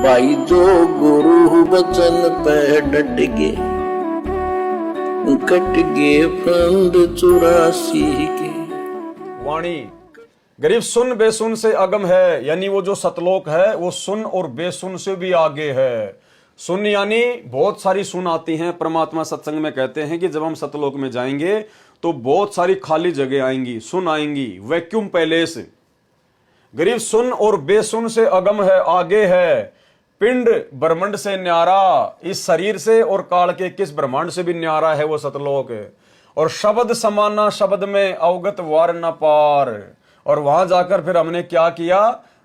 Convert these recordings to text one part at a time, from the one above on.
भाई जो गुरु वचन पे डट गए, कट गए फंद 84 के। वाणी गरीब सुन बेसुन से अगम है, यानी वो जो सतलोक है वो सुन और बेसुन से भी आगे है। सुन यानी बहुत सारी सुन आती हैं। परमात्मा सत्संग में कहते हैं कि जब हम सतलोक में जाएंगे तो बहुत सारी खाली जगह आएंगी, सुन आएंगी, वैक्यूम पैलेस। गरीब सुन और बेसुन से अगम है, आगे है। पिंड ब्रह्मांड से न्यारा, इस शरीर से और काल के किस ब्रह्मांड से भी न्यारा है वो सतलोक। और शब्द समाना शब्द में अवगत वार न पार। और वहां जाकर फिर हमने क्या किया,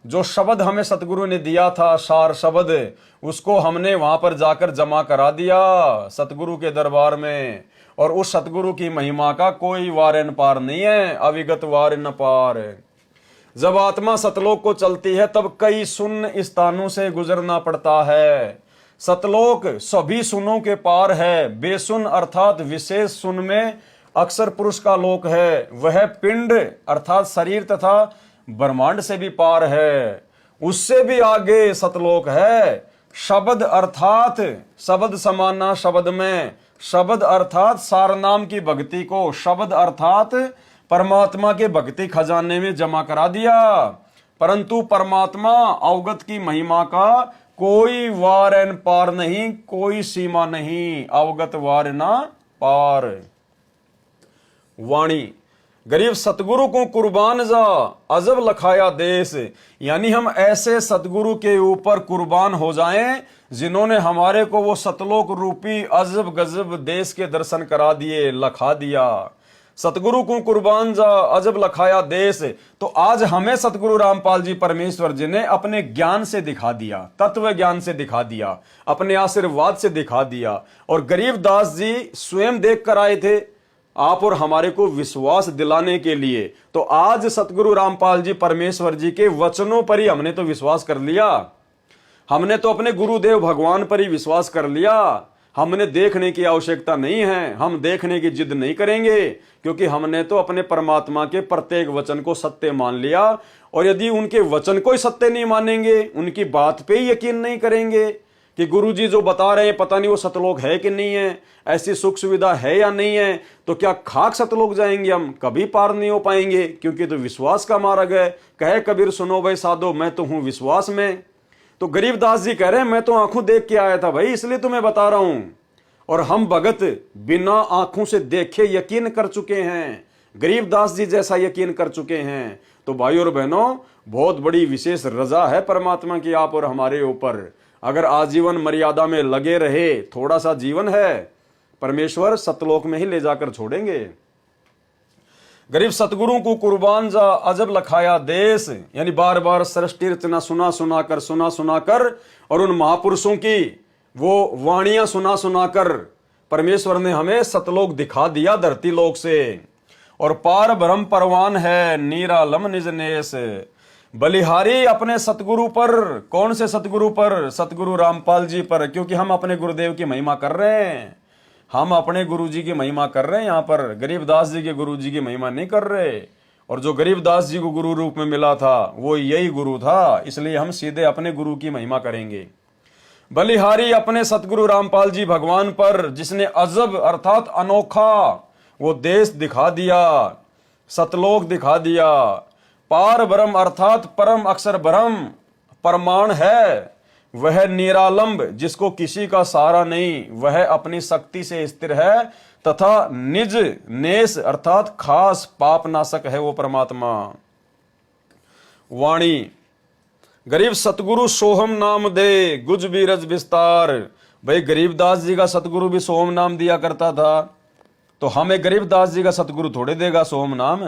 जो शब्द हमें सतगुरु ने दिया था, सार शब्द, उसको हमने वहां पर जाकर जमा करा दिया सतगुरु के दरबार में। और उस सतगुरु की महिमा का कोई वार न पार नहीं है, अविगत वार न पार। जब आत्मा सतलोक को चलती है तब कई सुन स्थानों से गुजरना पड़ता है। सतलोक सभी सुनों के पार है। बेसुन अर्थात विशेष सुन में अक्सर पुरुष का लोक है। वह पिंड अर्थात शरीर तथा ब्रह्मांड से भी पार है, उससे भी आगे सतलोक है। शब्द अर्थात शब्द समाना शब्द में, शब्द अर्थात सार नाम की भक्ति को शब्द अर्थात परमात्मा के भक्ति खजाने में जमा करा दिया। परंतु परमात्मा अवगत की महिमा का कोई वार न पार नहीं, कोई सीमा नहीं, अवगत वार ना पार। वाणी गरीब सतगुरु को कुर्बान जा अजब लखाया देश, यानी हम ऐसे सतगुरु के ऊपर कुर्बान हो जाएं जिन्होंने हमारे को वो सतलोक रूपी अजब गजब देश के दर्शन करा दिए, लखा दिया। सतगुरु को कुर्बान जा अजब लखाया देश, तो आज हमें सतगुरु रामपाल जी परमेश्वर जी ने अपने ज्ञान से दिखा दिया, तत्व ज्ञान से दिखा दिया, अपने आशीर्वाद से दिखा दिया। और गरीबदास जी स्वयं देख कर आए थे आप और हमारे को विश्वास दिलाने के लिए। तो आज सतगुरु रामपाल जी परमेश्वर जी के वचनों पर ही हमने तो विश्वास कर लिया। हमने तो अपने गुरुदेव भगवान पर ही विश्वास कर लिया। हमने देखने की आवश्यकता नहीं है, हम देखने की जिद नहीं करेंगे, क्योंकि हमने तो अपने परमात्मा के प्रत्येक वचन को सत्य मान लिया। और यदि उनके वचन को ही सत्य नहीं मानेंगे, उनकी बात पे ही यकीन नहीं करेंगे कि गुरुजी जो बता रहे हैं पता नहीं वो सतलोक है कि नहीं है, ऐसी सुख सुविधा है या नहीं है, तो क्या खाक सतलोक जाएंगे हम? कभी पार नहीं हो पाएंगे, क्योंकि तो विश्वास का मार्ग है। कहे कबीर सुनो भाई साधो, मैं तो हूं विश्वास में। तो गरीबदास जी कह रहे हैं मैं तो आंखों देख के आया था भाई, इसलिए तुम्हें बता रहा हूं। और हम भगत बिना आंखों से देखे यकीन कर चुके हैं, गरीबदास जी जैसा यकीन कर चुके हैं। तो भाई और बहनों, बहुत बड़ी विशेष रजा है परमात्मा की आप और हमारे ऊपर। अगर आजीवन मर्यादा में लगे रहे, थोड़ा सा जीवन है, परमेश्वर सतलोक में ही ले जाकर छोड़ेंगे। गरीब सतगुरु को कुर्बान जा अजब लखाया देश, यानी बार बार सृष्टि रचना सुना सुना कर और उन महापुरुषों की वो वाणियां सुना सुना कर परमेश्वर ने हमें सतलोक दिखा दिया धरती लोक से। और पार ब्रह्म परवान है निरालम निज नेस। बलिहारी अपने सतगुरु पर, कौन से सतगुरु पर? सतगुरु रामपाल जी पर, क्योंकि हम अपने गुरुदेव की महिमा कर रहे हैं। हम अपने गुरुजी की महिमा कर रहे हैं यहाँ पर, गरीबदास जी के गुरुजी की महिमा नहीं कर रहे। और जो गरीबदास जी को गुरु रूप में मिला था वो यही गुरु था, इसलिए हम सीधे अपने गुरु की महिमा करेंगे। बलिहारी अपने सतगुरु रामपाल जी भगवान पर, जिसने अजब अर्थात अनोखा वो देश दिखा दिया, सतलोक दिखा दिया। पार ब्रह्म अर्थात परम अक्षर ब्रह्म परमाण है, वह निरालंब जिसको किसी का सहारा नहीं, वह अपनी शक्ति से स्थिर है तथा निज नेस अर्थात खास पाप नाशक है वो परमात्मा। वाणी गरीब सतगुरु सोहम नाम दे गुज बीरज विस्तार। भाई गरीबदास जी का सतगुरु भी सोहम नाम दिया करता था, तो हमें गरीबदास जी का सतगुरु थोड़े देगा सोहम नाम?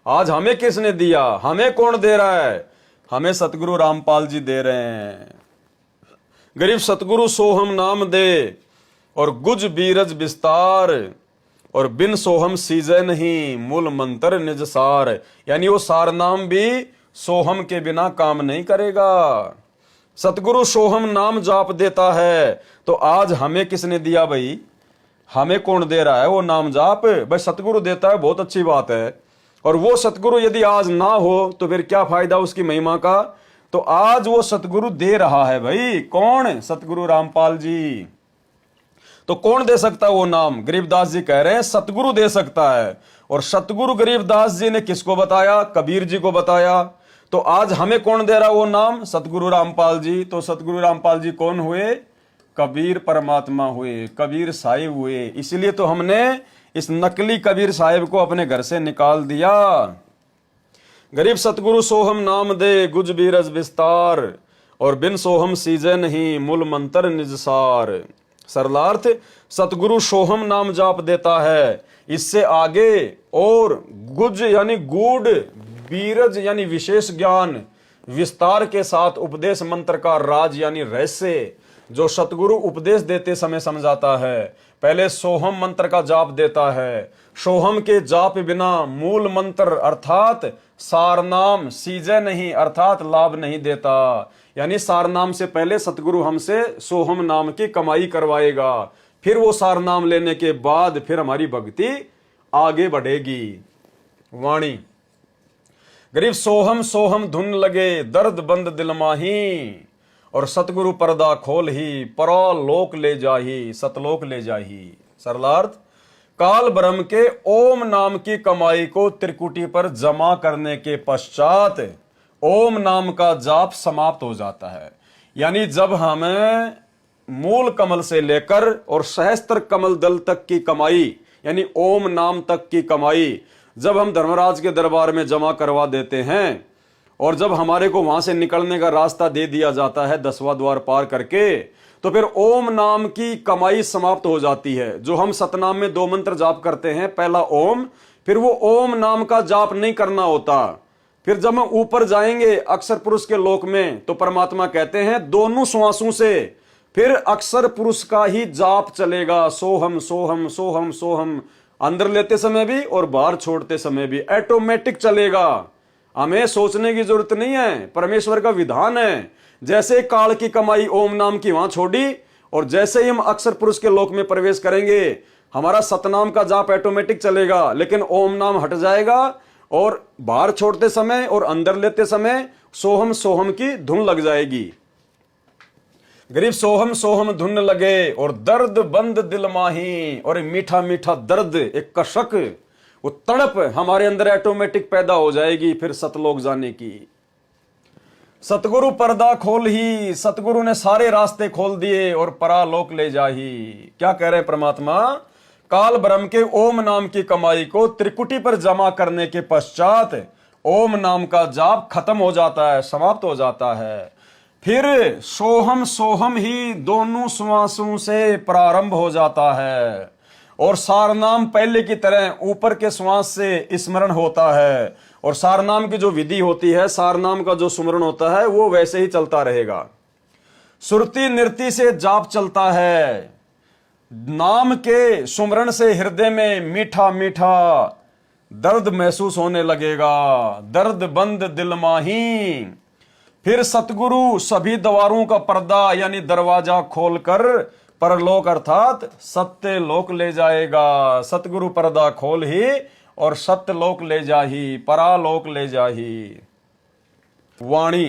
आज हमें किसने दिया? हमें कौन दे रहा है? हमें सतगुरु रामपाल जी दे रहे हैं। गरीब सतगुरु सोहम नाम दे और गुज बीरज विस्तार, और बिन सोहम सीजे नहीं मूल मंत्र निज सार, यानी वो सार नाम भी सोहम के बिना काम नहीं करेगा। सतगुरु सोहम नाम जाप देता है, तो आज हमें किसने दिया भाई? हमें कौन दे रहा है वो नाम जाप? भाई सतगुरु देता है, बहुत अच्छी बात है। और वो सतगुरु यदि आज ना हो तो फिर क्या फायदा उसकी महिमा का? तो आज वो सतगुरु दे रहा है भाई। कौन? सतगुरु रामपाल जी। तो कौन दे सकता है वो नाम? गरीबदास जी कह रहे हैं सतगुरु दे सकता है। और सतगुरु गरीबदास जी ने किसको बताया? कबीर जी को बताया। तो आज हमें कौन दे रहा वो नाम? सतगुरु रामपाल जी। तो सतगुरु रामपाल जी कौन हुए? कबीर परमात्मा हुए, कबीर साहिब हुए। इसलिए तो हमने इस नकली कबीर साहिब को अपने घर से निकाल दिया। गरीब सतगुरु सोहम नाम दे गुज बीरज विस्तार, और बिन सोहम सीजे नहीं मूल मंत्र निजसार। सरलार्थ, सतगुरु सोहम नाम जाप देता है, इससे आगे और गुज यानी गूढ़, बीरज यानी विशेष ज्ञान, विस्तार के साथ उपदेश मंत्र का राज यानी रहस्य जो सतगुरु उपदेश देते समय समझाता है। पहले सोहम मंत्र का जाप देता है। सोहम के जाप बिना मूल मंत्र अर्थात सारनाम सीजे नहीं अर्थात लाभ नहीं देता। यानी सारनाम से पहले सतगुरु हमसे सोहम नाम की कमाई करवाएगा, फिर वो सारनाम लेने के बाद फिर हमारी भक्ति आगे बढ़ेगी। वाणी, गरीब सोहम सोहम धुन लगे दर्द बंद दिल माही, और सतगुरु पर्दा खोल ही परलोक ले जाही, सतलोक ले जाही। सरलार्थ, काल ब्रह्म के ओम नाम की कमाई को त्रिकुटी पर जमा करने के पश्चात ओम नाम का जाप समाप्त हो जाता है। यानी जब हमें मूल कमल से लेकर और सहस्त्र कमल दल तक की कमाई यानी ओम नाम तक की कमाई जब हम धर्मराज के दरबार में जमा करवा देते हैं, और जब हमारे को वहां से निकलने का रास्ता दे दिया जाता है 10वां द्वार पार करके, तो फिर ओम नाम की कमाई समाप्त हो जाती है। जो हम सतनाम में 2 मंत्र जाप करते हैं, पहला ओम, फिर वो ओम नाम का जाप नहीं करना होता। फिर जब हम ऊपर जाएंगे अक्षर पुरुष के लोक में, तो परमात्मा कहते हैं दोनों श्वासों से फिर अक्षर पुरुष का ही जाप चलेगा। सोहम सोहम सोहम सोहम, अंदर लेते समय भी और बाहर छोड़ते समय भी ऑटोमेटिक चलेगा। हमें सोचने की जरूरत नहीं है, परमेश्वर का विधान है। जैसे काल की कमाई ओम नाम की वहां छोड़ी, और जैसे ही हम अक्षर पुरुष के लोक में प्रवेश करेंगे, हमारा सतनाम का जाप ऑटोमेटिक चलेगा, लेकिन ओम नाम हट जाएगा, और बाहर छोड़ते समय और अंदर लेते समय सोहम सोहम की धुन लग जाएगी। गरीब सोहम सोहम धुन लगे और दर्द बंद दिल माही, और मीठा मीठा दर्द, एक कशक, वो तड़प हमारे अंदर ऑटोमेटिक पैदा हो जाएगी फिर सतलोक जाने की। सतगुरु पर्दा खोल ही, सतगुरु ने सारे रास्ते खोल दिए और परालोक ले जाही। क्या कह रहे हैं परमात्मा? काल ब्रह्म के ओम नाम की कमाई को त्रिकुटी पर जमा करने के पश्चात ओम नाम का जाप खत्म हो जाता है, समाप्त हो जाता है। फिर सोहम सोहम ही दोनों श्वासों से प्रारंभ हो जाता है, और सारनाम पहले की तरह ऊपर के श्वास से स्मरण होता है, और सारनाम की जो विधि होती है, सारनाम का जो सुमरण होता है, वो वैसे ही चलता रहेगा। सुरती नृत्य से जाप चलता है। नाम के सुमरण से हृदय में मीठा मीठा दर्द महसूस होने लगेगा। दर्द बंद दिल माही, फिर सतगुरु सभी द्वारों का पर्दा यानी दरवाजा खोलकर परलोक अर्थात सत्य लोक ले जाएगा। सतगुरु पर्दा खोल ही और सत्य लोक ले जाही, परालोक ले जाही। वाणी,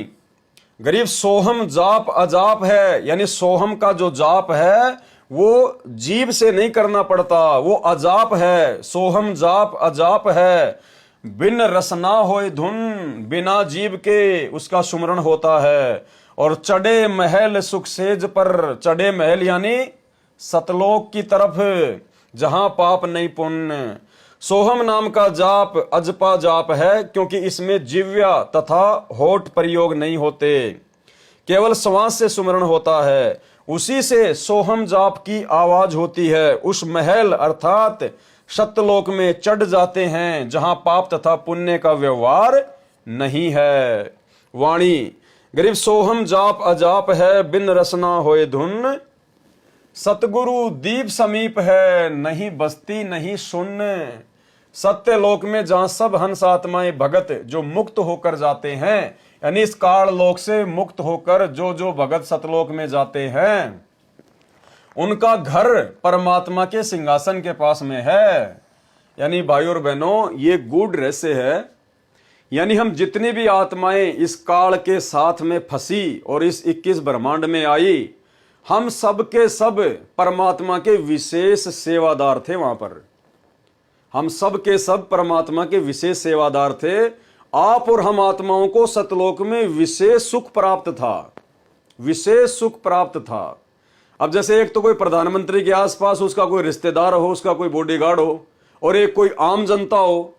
गरीब सोहम जाप अजाप है, यानी सोहम का जो जाप है वो जीभ से नहीं करना पड़ता, वो अजाप है। सोहम जाप अजाप है, बिन रसना होए धुन, बिना जीभ के उसका सुमरण होता है। और चढ़े महल सुख सेज पर, चढ़े महल यानी सतलोक की तरफ जहां पाप नहीं पुण्य। सोहम नाम का जाप अजपा जाप है, क्योंकि इसमें जिव्या तथा होठ प्रयोग नहीं होते, केवल श्वास से सुमरण होता है। उसी से सोहम जाप की आवाज होती है। उस महल अर्थात सत्यलोक में चढ़ जाते हैं जहां पाप तथा पुण्य का व्यवहार नहीं है। वाणी, गरीब सोहम जाप अजाप है, बिन रसना होए धुन, सतगुरु दीप समीप है, नहीं बस्ती नहीं शून्य। सत्य लोक में जहां सब हंस आत्माएं भगत जो मुक्त होकर जाते हैं, यानी इस काल लोक से मुक्त होकर जो भगत सतलोक में जाते हैं, उनका घर परमात्मा के सिंहासन के पास में है। यानी भाइयों और बहनों, ये गूढ़ रहस्य है यानी हम जितनी भी आत्माएं इस काल के साथ में फंसी और इस 21 ब्रह्मांड में आई, हम सब के सब परमात्मा के विशेष सेवादार थे। वहां पर हम सब के सब परमात्मा के विशेष सेवादार थे। आप और हम आत्माओं को सतलोक में विशेष सुख प्राप्त था, विशेष सुख प्राप्त था। अब जैसे एक तो कोई प्रधानमंत्री के आसपास उसका कोई रिश्तेदार हो, उसका कोई बॉडीगार्ड हो, और एक कोई आम जनता हो,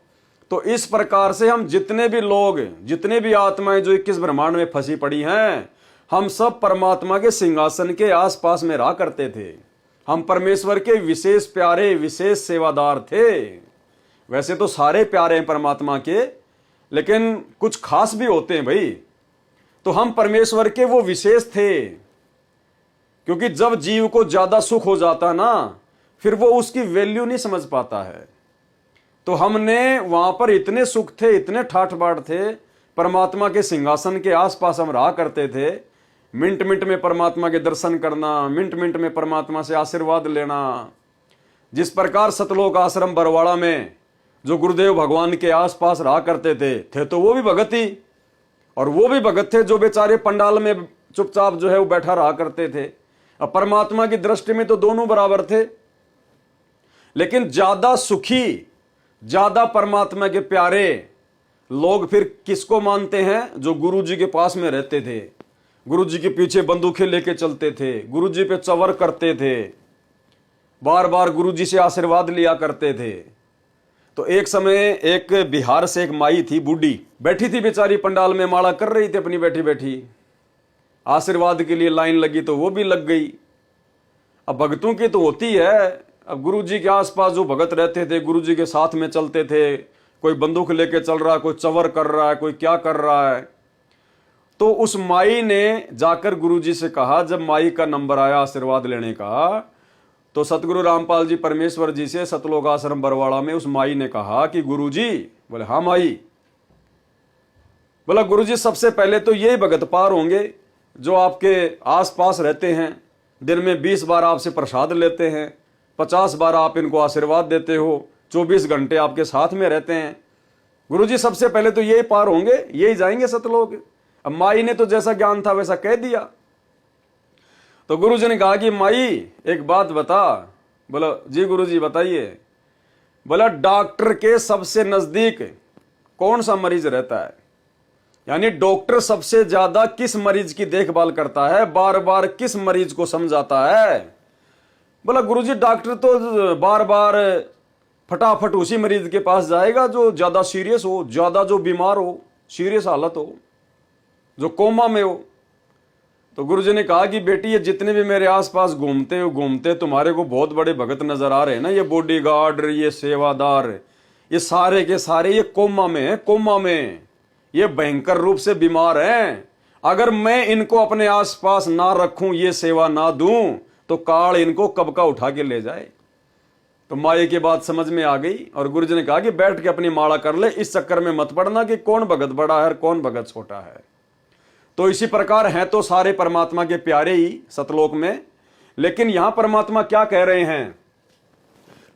तो इस प्रकार से हम जितने भी लोग, जितने भी आत्माएं जो 21 ब्रह्मांड में फंसी पड़ी हैं, हम सब परमात्मा के सिंहासन के आसपास में रहा करते थे। हम परमेश्वर के विशेष प्यारे, विशेष सेवादार थे। वैसे तो सारे प्यारे हैं परमात्मा के, लेकिन कुछ खास भी होते हैं भाई। तो हम परमेश्वर के वो विशेष थे, क्योंकि जब जीव को ज्यादा सुख हो जाता ना, फिर वो उसकी वैल्यू नहीं समझ पाता है। तो हमने वहां पर इतने सुख थे, इतने ठाठ बाट थे, परमात्मा के सिंहासन के आसपास हम रहा करते थे। मिनट मिनट में परमात्मा के दर्शन करना, मिनट मिनट में परमात्मा से आशीर्वाद लेना। जिस प्रकार सतलोक आश्रम बरवाड़ा में जो गुरुदेव भगवान के आसपास रहा करते थे तो वो भी भगत ही, और वो भी भगत थे जो बेचारे पंडाल में चुपचाप जो है वो बैठा रहा करते थे। अब परमात्मा की दृष्टि में तो दोनों बराबर थे, लेकिन ज्यादा सुखी, ज्यादा परमात्मा के प्यारे लोग फिर किसको मानते हैं? जो गुरु जी के पास में रहते थे, गुरु जी के पीछे बंदूकें लेके चलते थे, गुरु जी पे चवर करते थे, बार बार गुरु जी से आशीर्वाद लिया करते थे। तो एक समय एक बिहार से एक माई थी, बूढ़ी बैठी थी बेचारी पंडाल में, माला कर रही थी अपनी बैठी बैठी, आशीर्वाद के लिए लाइन लगी तो वो भी लग गई। अब भगतों की तो होती है। अब गुरु जी के आसपास जो भगत रहते थे, गुरु जी के साथ में चलते थे, कोई बंदूक लेके चल रहा है, कोई चवर कर रहा है, कोई क्या कर रहा है। तो उस माई ने जाकर गुरु जी से कहा, जब माई का नंबर आया आशीर्वाद लेने का, तो सतगुरु रामपाल जी परमेश्वर जी से सतलोक आश्रम बरवाड़ा में उस माई ने कहा कि गुरु जी, बोले हाँ माई, बोला गुरु जी सबसे पहले तो यही भगत पार होंगे जो आपके आसपास रहते हैं, दिन में 20 बार आपसे प्रसाद लेते हैं, 50 बार आप इनको आशीर्वाद देते हो, 24 घंटे आपके साथ में रहते हैं। गुरुजी सबसे पहले तो यही पार होंगे, यही जाएंगे सतलोक। अब माई ने तो जैसा ज्ञान था वैसा कह दिया। तो गुरुजी ने कहा कि माई एक बात बता। बोला जी गुरुजी बताइए। बोला डॉक्टर के सबसे नजदीक कौन सा मरीज रहता है? यानी डॉक्टर सबसे ज्यादा किस मरीज की देखभाल करता है, बार बार किस मरीज को समझाता है? बोला गुरुजी डॉक्टर तो बार बार फटाफट उसी मरीज के पास जाएगा जो ज्यादा सीरियस हो, ज्यादा जो बीमार हो, सीरियस हालत हो, जो कोमा में हो। तो गुरुजी ने कहा कि बेटी ये जितने भी मेरे आसपास घूमते तुम्हारे को बहुत बड़े भगत नजर आ रहे हैं ना, ये बॉडीगार्ड, ये सेवादार, ये सारे के सारे ये कोमा में है, कोमा में ये भयंकर रूप से बीमार हैं। अगर मैं इनको अपने आसपास ना रखूं, ये सेवा ना दूं, तो काल इनको कब का उठा के ले जाए। तो माई की बात समझ में आ गई और गुरुजी ने कहा कि बैठ के अपनी माला कर ले, इस चक्कर में मत पड़ना कि कौन भगत बड़ा है और कौन भगत छोटा है। तो इसी प्रकार हैं तो सारे परमात्मा के प्यारे ही सतलोक में, लेकिन यहां परमात्मा क्या कह रहे हैं?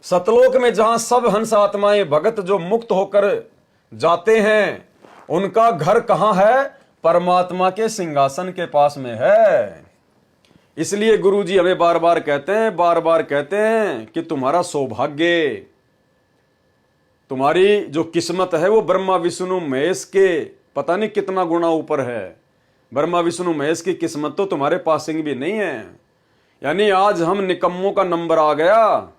सतलोक में जहां सब हंस आत्माएं भगत जो मुक्त होकर जाते हैं, उनका घर कहां है? परमात्मा के सिंहासन के पास में है। इसलिए गुरुजी हमें बार बार कहते हैं कि तुम्हारा सौभाग्य, तुम्हारी जो किस्मत है वो ब्रह्मा विष्णु महेश के पता नहीं कितना गुना ऊपर है। ब्रह्मा विष्णु महेश की किस्मत तो तुम्हारे पासिंग भी नहीं है। यानी आज हम निकम्मों का नंबर आ गया,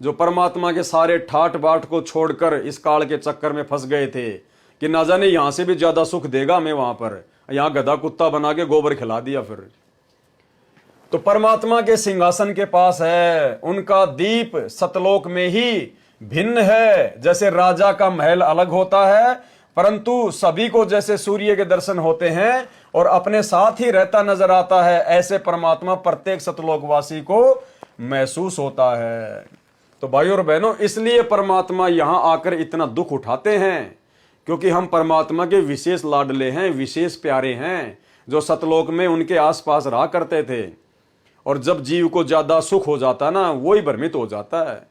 जो परमात्मा के सारे ठाट बाट को छोड़कर इस काल के चक्कर में फंस गए थे कि ना जाने यहां से भी ज्यादा सुख देगा हमें वहां पर, यहां गधा कुत्ता बना के गोबर खिला दिया। फिर तो परमात्मा के सिंहासन के पास है, उनका दीप सतलोक में ही भिन्न है। जैसे राजा का महल अलग होता है, परंतु सभी को जैसे सूर्य के दर्शन होते हैं और अपने साथ ही रहता नजर आता है, ऐसे परमात्मा प्रत्येक सतलोकवासी को महसूस होता है। तो भाइयों और बहनों, इसलिए परमात्मा यहां आकर इतना दुख उठाते हैं, क्योंकि हम परमात्मा के विशेष लाडले हैं, विशेष प्यारे हैं, जो सतलोक में उनके आसपास रहा करते थे। और जब जीव को ज्यादा सुख हो जाता ना, वो ही भ्रमित हो जाता है।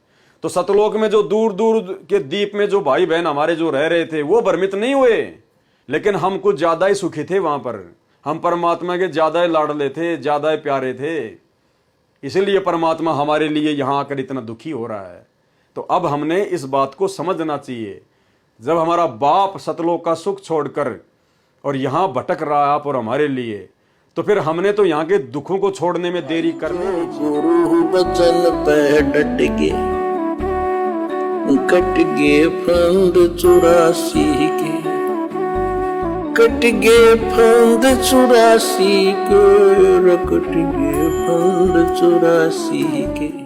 तो सतलोक में जो दूर दूर के द्वीप में जो भाई बहन हमारे जो रह रहे थे वो भ्रमित नहीं हुए, लेकिन हम कुछ ज्यादा ही सुखी थे वहां पर। हम परमात्मा के ज्यादा ही लाडले थे, ज्यादा ही प्यारे थे, इसीलिए परमात्मा हमारे लिए यहां आकर इतना दुखी हो रहा है। तो अब हमने इस बात को समझना चाहिए, जब हमारा बाप सतलोक का सुख छोड़कर और यहां भटक रहा है आप और हमारे लिए, तो फिर हमने तो यहाँ के दुखों को छोड़ने में देरी करनी नहीं चाहिए। गुरु बचन पे डट के कट गे फंद 84 के, कट गे फंद 84 के, कट गे फंद 84 के।